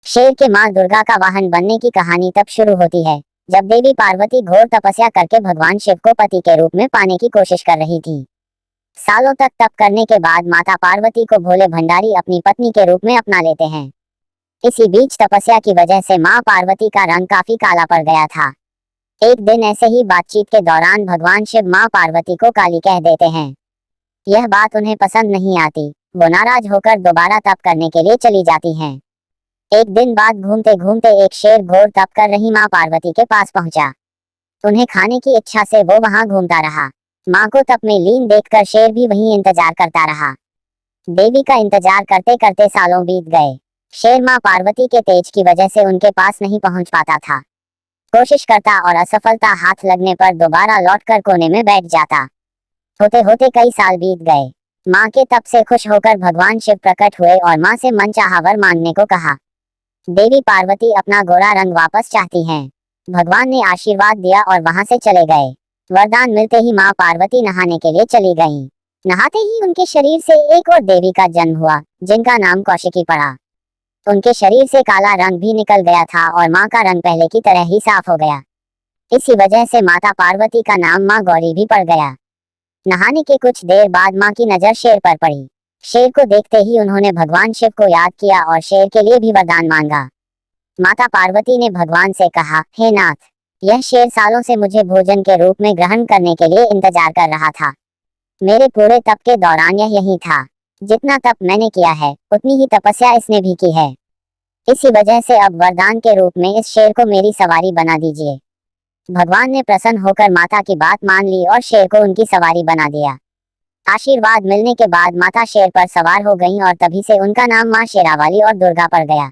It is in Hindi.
शेर के मां दुर्गा का वाहन बनने की कहानी तब शुरू होती है जब देवी पार्वती घोर तपस्या करके भगवान शिव को पति के रूप में पाने की कोशिश कर रही थी। सालों तक तप करने के बाद माता पार्वती को भोले भंडारी अपनी पत्नी के रूप में अपना लेते हैं। इसी बीच तपस्या की वजह से मां पार्वती का रंग काफी काला पड़ गया था। एक दिन ऐसे ही बातचीत के दौरान भगवान शिव मां पार्वती को काली कह देते हैं। यह बात उन्हें पसंद नहीं आती। वो नाराज होकर दोबारा तप करने के लिए चली जाती हैं। एक दिन बाद घूमते घूमते एक शेर घोर तप कर रही मां पार्वती के पास पहुंचा। उन्हें खाने की इच्छा से वो वहां घूमता रहा। मां को तप में लीन देखकर शेर भी वहीं इंतजार करता रहा। देवी का इंतजार करते करते सालों बीत गए। शेर मां पार्वती के तेज की वजह से उनके पास नहीं पहुंच पाता था। कोशिश करता और असफलता हाथ लगने पर दोबारा लौटकर कोने में बैठ जाता। होते होते कई साल बीत गए। मां के तप से खुश होकर भगवान शिव प्रकट हुए और मां से मनचाहा वर मांगने को कहा। देवी पार्वती अपना गोरा रंग वापस चाहती हैं। भगवान ने आशीर्वाद दिया और वहां से चले गए। वरदान मिलते ही मां पार्वती नहाने के लिए चली गईं। नहाते ही उनके शरीर से एक और देवी का जन्म हुआ, जिनका नाम कौशिकी पड़ा। उनके शरीर से काला रंग भी निकल गया था और मां का रंग पहले की तरह ही साफ हो गया। इसी वजह से माता पार्वती का नाम मां गौरी भी पड़ गया। नहाने के कुछ देर बाद मां की नजर शेर पर पड़ी। शेर को देखते ही उन्होंने भगवान शिव को याद किया और शेर के लिए भी वरदान मांगा। माता पार्वती ने भगवान से कहा, हे नाथ, यह शेर सालों से मुझे भोजन के रूप में ग्रहण करने के लिए इंतजार कर रहा था। मेरे पूरे तप के दौरान यह यही था। जितना तप मैंने किया है उतनी ही तपस्या इसने भी की है। इसी वजह से अब वरदान के रूप में इस शेर को मेरी सवारी बना दीजिए। भगवान ने प्रसन्न होकर माता की बात मान ली और शेर को उनकी सवारी बना दिया। आशीर्वाद मिलने के बाद माता शेर पर सवार हो गईं और तभी से उनका नाम मां शेरावाली और दुर्गा पड़ गया।